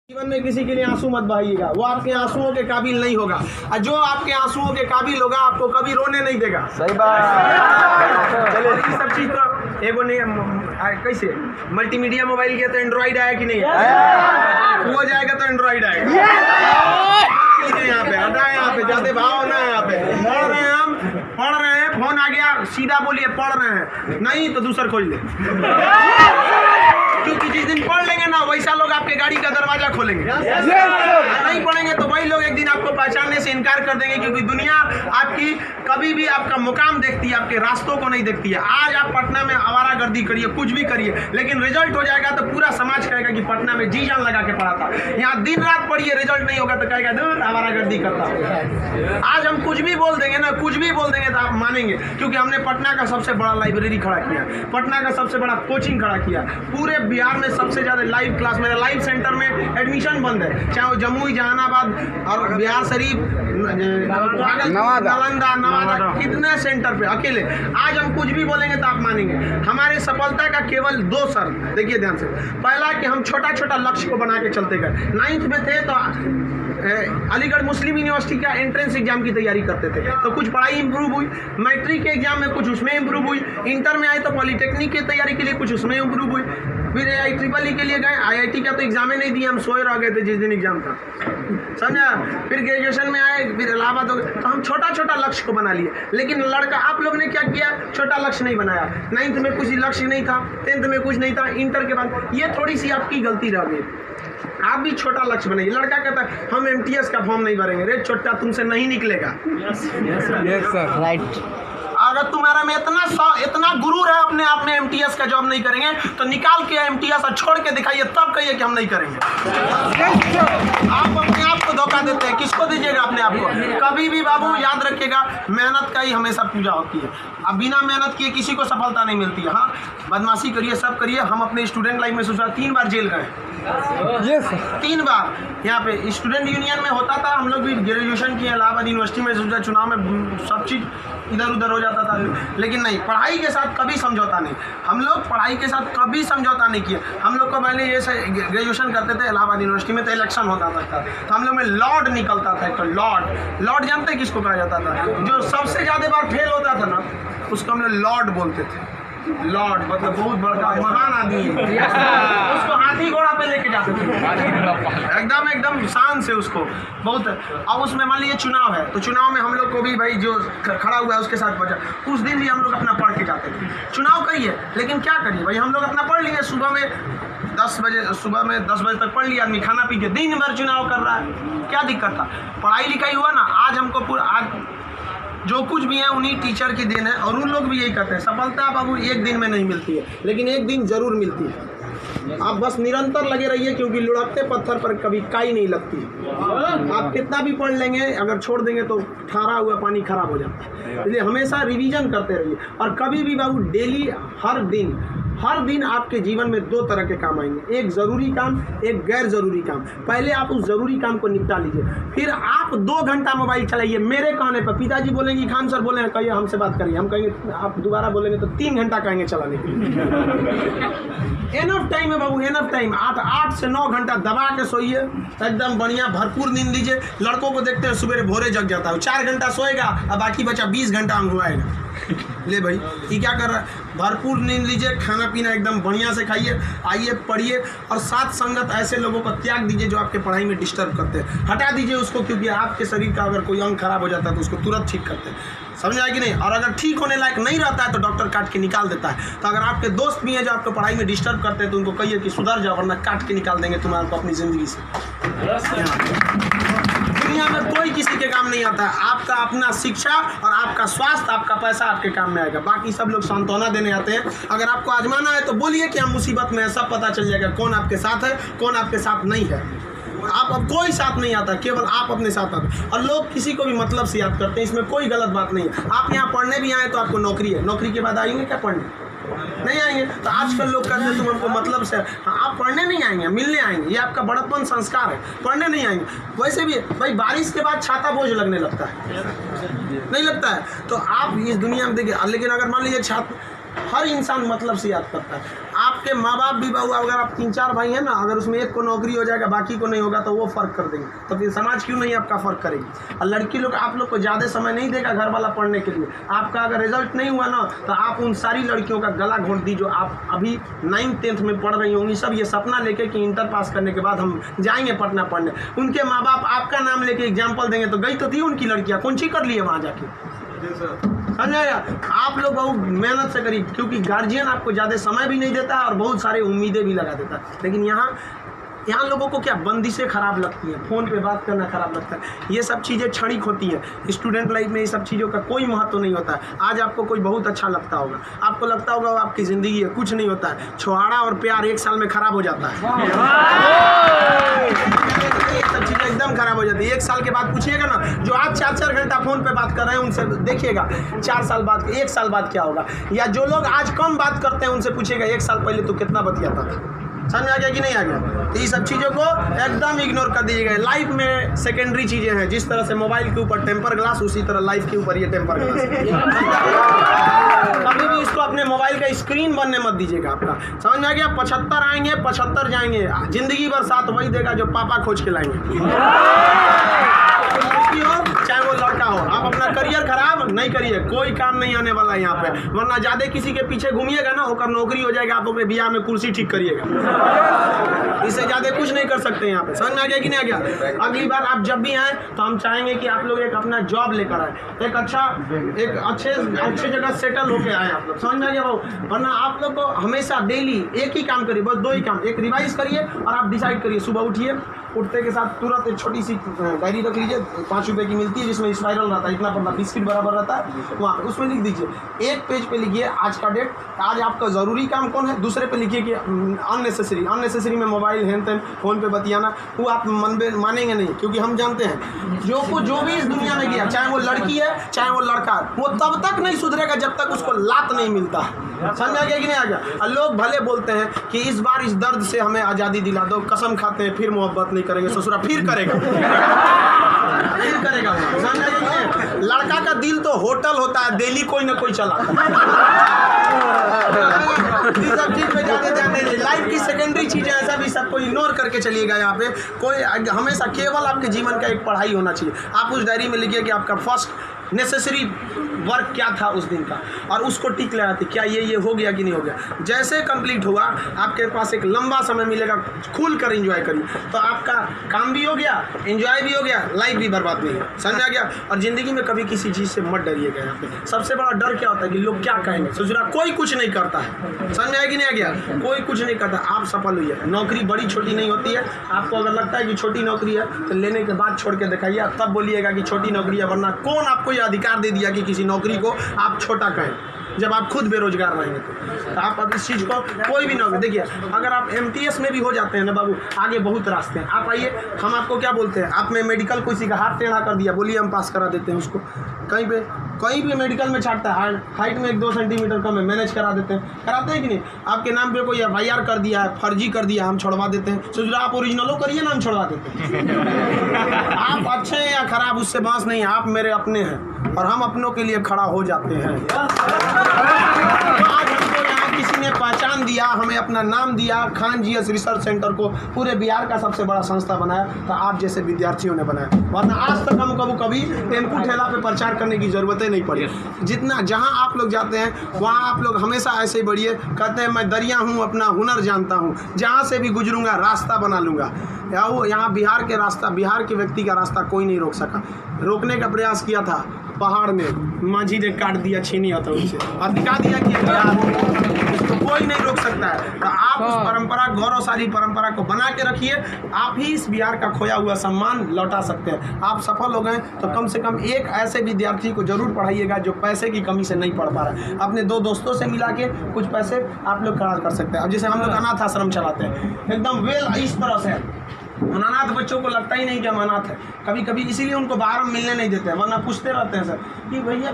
जीवन में किसी के लिए आंसू मत बहाइएगा, वो आपके आंसुओं के काबिल नहीं होगा, और जो आपके आंसुओं के काबिल होगा आपको कभी रोने नहीं देगा। सही बात। चलिए ये सब चीज तो एगो ने कैसे मल्टीमीडिया मोबाइल किया तो एंड्रॉइड आया कि नहीं आया? वो जाएगा तो एंड्रॉइड आएगा। यहाँ पे हटा, यहाँ पे ज्यादा भाव ना, यहाँ पे पढ़ रहे हैं, हम पढ़ रहे हैं, फोन आ गया सीधा बोलिए पढ़ रहे हैं, नहीं तो दूसरा खोल ले। क्योंकि जिस दिन पढ़ लेंगे ना वैसा लोग आपके गाड़ी का दरवाजा खोलेंगे, नहीं पढ़ेंगे तो वही लोग एक दिन आपको पहचानने से इनकार कर देंगे। क्योंकि दुनिया आपकी कभी भी आपका मुकाम देखती है, आपके रास्तों को नहीं देखती है। आज आप पटना में आवारागर्दी करिए, कुछ भी करिए, लेकिन रिजल्ट हो जाएगा तो पूरा समाज कहेगा कि पटना में जी जान लगा के पढ़ा था। यहाँ दिन रात पढ़िए, रिजल्ट नहीं होगा तो कहेगा दूर आवारागर्दी करता। आज हम कुछ भी बोल देंगे ना, कुछ भी बोल देंगे तो आप मानेंगे, क्योंकि हमने पटना का सबसे बड़ा लाइब्रेरी खड़ा किया, पटना का सबसे बड़ा कोचिंग खड़ा किया, पूरे बिहार में सबसे ज्यादा लाइव क्लास, मेरा लाइव सेंटर में एडमिशन बंद है, चाहे वो जमुई, जहानाबाद और बिहार शरीफ, नालंदा, नवादा, कितने सेंटर पे अकेले। आज हम कुछ भी बोलेंगे तो आप मानेंगे। हमारे सफलता का केवल 2 शर्त, देखिए ध्यान से। पहला कि हम छोटा छोटा लक्ष्य को बना के चलते गए। 9th में थे तो अलीगढ़ मुस्लिम यूनिवर्सिटी का एंट्रेंस एग्जाम की तैयारी करते थे, तो कुछ पढ़ाई इंप्रूव हुई, मैट्रिक के एग्जाम में कुछ उसमें इंप्रूव हुई, इंटर में आए तो पॉलिटेक्निक की तैयारी के लिए कुछ उसमें इंप्रूव हुई, फिर IEEE के लिए गए, IIT का तो एग्जाम ही नहीं दिया, हम सोए रह गए थे जिस दिन एग्जाम था, समझा। फिर ग्रेजुएशन में आए, फिर इलाहाबाद हो गए, तो हम छोटा छोटा लक्ष्य को बना लिए। लेकिन लड़का आप लोग ने क्या किया, छोटा लक्ष्य नहीं बनाया। 9th में कुछ लक्ष्य नहीं था, 10th में कुछ नहीं था, इंटर के बाद ये थोड़ी सी आपकी गलती रह गई। आप भी छोटा लक्ष्य बनाइए। लड़का कहता है हम MTS का फॉर्म नहीं भरेंगे, रे छोटा तुमसे नहीं निकलेगा। राइट। अगर तुम्हारा में इतना गुरूर है अपने आप में MTS का जॉब नहीं करेंगे तो निकाल के MTS और छोड़ के दिखाइए, तब कहिए कि हम नहीं करेंगे। आप अपने आप को धोखा देते हैं, किसको दीजिएगा अपने आप को? कभी भी बाबू याद रखिएगा, मेहनत का ही हमेशा पूजा होती है। अब बिना मेहनत किए किसी को सफलता नहीं मिलती है। हाँ, बदमाशी करिए, सब करिए। हम अपने स्टूडेंट लाइफ में सोचा 3 बार जेल गए, 3 बार। यहाँ पे स्टूडेंट यूनियन में होता था, हम लोग भी ग्रेजुएशन किए इलाहाबाद यूनिवर्सिटी में, सोचा चुनाव में सब चीज़ इधर उधर हो जाता था, लेकिन नहीं, पढ़ाई के साथ कभी समझौता नहीं। हम लोग पढ़ाई के साथ कभी समझौता नहीं किए। हम लोग को पहले ये ग्रेजुएशन करते थे इलाहाबाद यूनिवर्सिटी में, तो इलेक्शन होता था, तो हम लोग में लॉर्ड निकलता था। तो लॉर्ड जानते हैं किसको कहा जाता था? जो सबसे ज़्यादा बार फेल होता था ना, उसको हम लोग लॉर्ड बोलते थे। लॉर्ड मतलब बहुत बड़ा महान आदमी है। उसको हाथी घोड़ा पे लेके जाते थे, एकदम शान से उसको बहुत। अब उसमें मान लीजिए चुनाव है, तो चुनाव में हम लोग को भी भाई जो खड़ा हुआ है उसके साथ बचा, उस दिन भी हम लोग अपना पढ़ के जाते थे। चुनाव कही है, लेकिन क्या करिए भाई, हम लोग अपना पढ़ लिए। सुबह में 10 बजे तक पढ़ लिया आदमी, खाना पी के दिन भर चुनाव कर रहा है, क्या दिक्कत था? पढ़ाई लिखाई हुआ ना। आज हमको आज जो कुछ भी है उन्हीं टीचर की देन है, और उन लोग भी यही कहते हैं सफलता बाबू एक दिन में नहीं मिलती है, लेकिन एक दिन जरूर मिलती है। आप बस निरंतर लगे रहिए, क्योंकि लुढ़कते पत्थर पर कभी काई नहीं लगती। आप कितना भी पढ़ लेंगे, अगर छोड़ देंगे तो ठहरा हुआ पानी खराब हो जाता है। इसलिए हमेशा रिवीजन करते रहिए, और कभी भी बाबू डेली हर दिन आपके जीवन में 2 तरह के काम आएंगे, एक ज़रूरी काम, एक गैर ज़रूरी काम। पहले आप उस ज़रूरी काम को निपटा लीजिए, फिर आप 2 घंटा मोबाइल चलाइए। मेरे कहने पर पिताजी बोलेंगे, खान सर बोले कहिए हमसे बात करिए, हम कहेंगे, आप दोबारा बोलेंगे तो 3 घंटा कहेंगे चलाने के लिए। एनफ टाइम है बाबू, एनफ टाइम। आप 8 से 9 घंटा दबा के सोइए, एकदम बढ़िया भरपूर नींद लीजिए। लड़कों को देखते हैं सुबह भोरे जग जाता है, 4 घंटा सोएगा और बाकी बचा 20 घंटा अंगुआएगा। ले भाई ये क्या कर रहा है? भरपूर नींद लीजिए, खाना पीना एकदम बढ़िया से खाइए, आइए पढ़िए, और साथ संगत ऐसे लोगों को त्याग दीजिए जो आपके पढ़ाई में डिस्टर्ब करते हैं। हटा दीजिए उसको, क्योंकि आपके शरीर का अगर कोई अंग खराब हो जाता है तो उसको तुरंत ठीक करते हैं, समझ आए कि नहीं? और अगर ठीक होने लायक नहीं रहता है तो डॉक्टर काट के निकाल देता है। तो अगर आपके दोस्त भी हैं जो आपको पढ़ाई में डिस्टर्ब करते हैं तो उनको कहिए कि सुधर जाओ, वरना काट के निकाल देंगे तुम्हारे को अपनी ज़िंदगी से। दुनिया में कोई किसी के काम नहीं आता है। आपका अपना शिक्षा और आपका स्वास्थ्य, आपका पैसा आपके काम में आएगा। बाकी सब लोग सांत्वना देने आते हैं। अगर आपको आजमाना है तो बोलिए कि हम मुसीबत में है, सब पता चल जाएगा कौन आपके साथ है, कौन आपके साथ नहीं है। आप अब कोई साथ नहीं आता, केवल आप अपने साथ आते। और लोग किसी को भी मतलब से याद करते हैं, इसमें कोई गलत बात नहीं है। आप यहाँ पढ़ने भी आए तो आपको नौकरी है, नौकरी के बाद आएंगे क्या पढ़ने? नहीं आएंगे। तो आजकल लोग कहते हैं तुम हमको मतलब से, हाँ आप पढ़ने नहीं आएंगे, मिलने आएंगे, ये आपका बड़प्पन संस्कार है, पढ़ने नहीं आएंगे। वैसे भी भाई बारिश के बाद छाता बोझ लगने लगता है, नहीं लगता है? तो आप इस दुनिया में देखिए, लेकिन अगर मान लीजिए छात्र, हर इंसान मतलब से याद करता है। आप आपके माँ बाप भी बहू, अगर आप 3-4 भाई हैं ना, अगर उसमें एक को नौकरी हो जाएगा बाकी को नहीं होगा तो वो फ़र्क कर देंगे, तो फिर समाज क्यों नहीं आपका फ़र्क करेगी। और लड़की लोग आप लोग को ज़्यादा समय नहीं देगा घर वाला पढ़ने के लिए। आपका अगर रिजल्ट नहीं हुआ ना तो आप उन सारी लड़कियों का गला घोंट दी जो आप अभी 9th-10th में पढ़ रही होंगी, सब ये सपना लेके कि इंटर पास करने के बाद हम जाएंगे पटना पढ़ने। उनके माँ बाप आपका नाम लेके एग्जाम्पल देंगे तो गई तो थी उनकी लड़कियाँ, कौन सी कर लिए वहाँ जाके। समझाया, आप लोग बहुत मेहनत से करिए, क्योंकि गार्जियन आपको ज़्यादा समय भी नहीं देता और बहुत सारे उम्मीदें भी लगा देता है। लेकिन यहाँ लोगों को क्या बंदिशें खराब लगती हैं, फ़ोन पे बात करना खराब लगता है, ये सब चीज़ें क्षणिक होती हैं। स्टूडेंट लाइफ में ये सब चीज़ों का कोई महत्व नहीं होता है। आज आपको कोई बहुत अच्छा लगता होगा, आपको लगता होगा वो आपकी ज़िंदगी है, कुछ नहीं होता है। छुहाड़ा और प्यार 1 साल में ख़राब हो जाता है, सब चीज़ें एकदम खराब हो जाती है। 1 साल के बाद पूछिएगा ना, जो आज 4-4 घंटा फ़ोन पे बात कर रहे हैं उनसे देखिएगा 4 साल बाद, 1 साल बाद क्या होगा। या जो लोग आज कम बात करते हैं उनसे पूछिएगा 1 साल पहले तो कितना बतियाता था। समझ आ गया कि नहीं आ गया। तो ये सब चीज़ों को एकदम इग्नोर कर दीजिएगा। लाइफ में सेकेंडरी चीज़ें हैं, जिस तरह से मोबाइल के ऊपर टेम्पर ग्लास, उसी तरह लाइफ के ऊपर ये टेम्पर ग्लास। कभी भी इसको अपने मोबाइल का स्क्रीन बनने मत दीजिएगा आपका। समझ में आ गया। 75 आएंगे 75 जाएंगे, जिंदगी भर साथ वही देगा जो पापा खोज के लाएंगे। चाहे वो लड़का हो, आप अपना करियर खराब नहीं करिए, कोई काम नहीं आने वाला है यहाँ पे। वरना ज्यादा किसी के पीछे घूमिएगा ना, होकर नौकरी हो जाएगा, आप अपने बियाह में कुर्सी ठीक करिएगा, इससे ज्यादा कुछ नहीं कर सकते यहाँ पे। समझ में आ गया कि नहीं आ गया। अगली बार आप जब भी आए तो हम चाहेंगे कि आप लोग एक अपना जॉब लेकर आए, एक अच्छे जगह सेटल होके आए आप लोग। समझ में आ गया भाव। वरना आप लोग को हमेशा डेली एक ही काम करिए, बस 2 ही काम। एक रिवाइज करिए और आप डिसाइड करिए, सुबह उठिए, उठते के साथ तुरंत एक छोटी सी डायरी रख लीजिए, 5 रुपए की मिलती है, जिसमें स्पाइरल रहता है, इतना पतला बिस्किट बराबर रहता है, वहाँ उसमें लिख दीजिए। एक पेज पे लिखिए आज का डेट, आज आपका ज़रूरी काम कौन है। दूसरे पे लिखिए कि अननेसेसरी में मोबाइल हैन तैन फ़ोन पे बतियाना, वो आप मानेंगे नहीं, क्योंकि हम जानते हैं जो भी इस दुनिया में गया, चाहे वो लड़की है चाहे वो लड़का है, वो तब तक नहीं सुधरेगा जब तक उसको लात नहीं मिलता है। समझ आ गया कि नहीं आ गया। और लोग भले बोलते हैं कि इस बार इस दर्द से हमें आज़ादी दिला दो, कसम खाते हैं फिर मोहब्बत नहीं करेंगे, ससुरा फिर करेगा फिर करेगा। समझ आ गया कि नहीं। लड़का का दिल तो होटल होता है, दिल्ली कोई ना कोई चलाता है। सब चीज़ पे ज़्यादा ध्यान नहीं, लाइफ की सेकेंडरी चीज़ें ऐसा भी सबको इग्नोर करके चलिएगा। यहाँ पे कोई हमेशा केवल आपके जीवन का एक पढ़ाई होना चाहिए। आप उस डायरी में लिखिए कि आपका फर्स्ट नेसेसरी वर्क क्या था उस दिन का, और उसको टिक लगाते क्या ये हो गया कि नहीं हो गया। जैसे कंप्लीट हुआ आपके पास एक लंबा समय मिलेगा, खुल कर एंजॉय करिए, तो आपका काम भी हो गया, एंजॉय भी हो गया, लाइफ भी बर्बाद नहीं है। समझ आ गया। और ज़िंदगी में कभी किसी चीज़ से मत डरिएगा। यहाँ पे सबसे बड़ा डर क्या होता है कि लोग क्या कहेंगे। ससुरा कोई कुछ नहीं करता है, समझ में आया कि नहीं आ गया। कोई कुछ नहीं करता, आप सफल हुई है। नौकरी बड़ी छोटी नहीं होती है। आपको अगर लगता है कि छोटी नौकरी है तो लेने के बाद छोड़ के दिखाइए, तब बोलिएगा कि छोटी नौकरी है। वरना कौन आपको ये अधिकार दे दिया कि किसी नौकरी को आप छोटा कहें, जब आप खुद बेरोजगार रहेंगे तो आप अब इस चीज़ को कोई भी नौकरी देखिए। अगर आप MTS में भी हो जाते हैं ना बाबू, आगे बहुत रास्ते हैं। आप आइए, हम आपको क्या बोलते हैं, आप में मेडिकल किसी का हाथ टेढ़ा कर दिया, बोलिए हम पास करा देते हैं उसको। कहीं भी मेडिकल में छाटता है, हाइट में 1-2 सेंटीमीटर कम है, मैनेज करा देते हैं। कराते हैं कि नहीं। आपके नाम पे कोई FIR कर दिया है, फर्जी कर दिया, हम छोड़वा देते हैं। सोच रहे आप ओरिजिनलो करिए ना, हम छोड़वा देते हैं। आप अच्छे हैं या खराब उससे बात नहीं है, आप मेरे अपने हैं और हम अपनों के लिए खड़ा हो जाते हैं। आज हमको यहाँ किसी ने पहचान दिया, हमें अपना नाम दिया, खान GS रिसर्च सेंटर को पूरे बिहार का सबसे बड़ा संस्था बनाया, तो आप जैसे विद्यार्थियों ने बनाया। वरना आज तक हम कभी टेम्पू ठेला पे प्रचार करने की ज़रूरत नहीं पड़ी। जितना जहाँ आप लोग जाते हैं वहाँ आप लोग हमेशा ऐसे ही बढ़िए। कहते हैं मैं दरिया हूँ, अपना हुनर जानता हूँ, जहाँ से भी गुजरूंगा रास्ता बना लूँगा। यहाँ बिहार के व्यक्ति का रास्ता कोई नहीं रोक सका। रोकने का प्रयास किया था पहाड़ में, माझी ने काट दिया छीनी हथौड़ी से और दिखा दिया कि इसको कोई नहीं रोक सकता है। तो आप उस परंपरा, गौरवशाली परंपरा को बना के रखिए। आप ही इस बिहार का खोया हुआ सम्मान लौटा सकते हैं। आप सफल हो गए तो कम से कम एक ऐसे विद्यार्थी को जरूर पढ़ाइएगा जो पैसे की कमी से नहीं पढ़ पा रहा है। अपने 2 दोस्तों से मिला के कुछ पैसे आप लोग खर्च कर सकते हैं। अब जैसे हम लोग अनाथ आश्रम चलाते हैं, एकदम वेल इस तरह से अनाथ बच्चों को लगता ही नहीं कि हम अनाथ है। कभी कभी इसीलिए उनको बाहर हम मिलने नहीं देते हैं, वरना पूछते रहते हैं सर कि भैया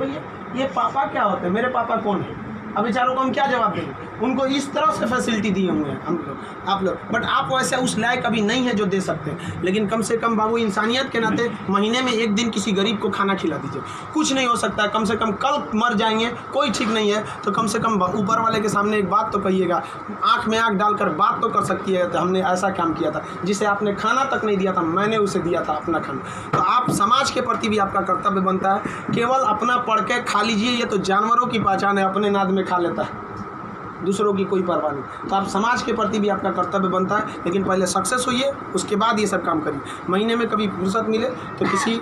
ये पापा क्या होते हैं, मेरे पापा कौन है। अब बेचारों को हम क्या जवाब देंगे। उनको इस तरह से फैसिलिटी दिए हुए हैं हम लोग, आप लोग, बट आप वैसे उस लायक अभी नहीं है जो दे सकते हैं। लेकिन कम से कम बाबू इंसानियत के नाते महीने में एक दिन किसी गरीब को खाना खिला दीजिए। कुछ नहीं हो सकता है, कम से कम कल मर जाएंगे, कोई ठीक नहीं है, तो कम से कम ऊपर वाले के सामने एक बात तो कहिएगा, आँख में आँख डालकर बात तो कर सकती है, तो हमने ऐसा काम किया था, जिसे आपने खाना तक नहीं दिया था, मैंने उसे दिया था अपना खाना। तो आप समाज के प्रति भी आपका कर्तव्य बनता है। केवल अपना पढ़ के खा लीजिए, ये तो जानवरों की पहचान है, अपने नाद में खा लेता है, दूसरों की कोई परवाह नहीं। तो आप समाज के प्रति भी आपका कर्तव्य बनता है, लेकिन पहले सक्सेस होइए, उसके बाद ये सब काम करिए। महीने में कभी फुर्सत मिले तो किसी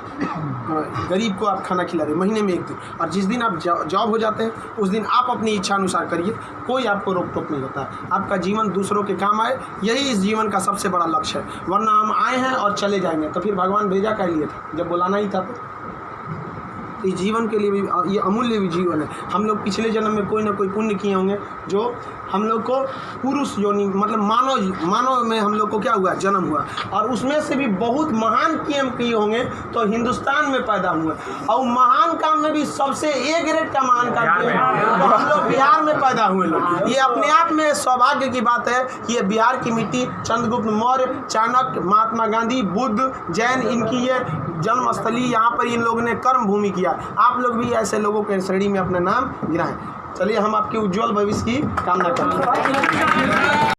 गरीब को आप खाना खिला दें, महीने में एक दिन। और जिस दिन आप जॉब हो जाते हैं उस दिन आप अपनी इच्छा अनुसार करिए, कोई आपको रोक टोक नहीं होता है। आपका जीवन दूसरों के काम आए, यही इस जीवन का सबसे बड़ा लक्ष्य है। वरना हम आए हैं और चले जाएंगे, तो फिर भगवान भेजा क्या लिए था, जब बुलाना ही था। तो इस जीवन के लिए भी ये अमूल्य भी जीवन है। हम लोग पिछले जन्म में कोई ना कोई पुण्य किए होंगे, जो हम लोग को पुरुष योनि मतलब मानव में हम लोग को क्या हुआ, जन्म हुआ, और उसमें से भी बहुत महान काम किए होंगे तो हिंदुस्तान में पैदा हुए। और महान काम में भी सबसे ए ग्रेड का महान काम किए तो हम लोग बिहार में पैदा हुए लोग। ये अपने आप में सौभाग्य की बात है। ये बिहार की मिट्टी, चंद्रगुप्त मौर्य, चाणक्य, महात्मा गांधी, बुद्ध, जैन, इनकी ये जन्मस्थली, यहाँ पर इन लोगों ने कर्म भूमि किया। आप लोग भी ऐसे लोगों के श्रेणी में अपना नाम गिराएं। चलिए हम आपके उज्जवल भविष्य की कामना करते हैं।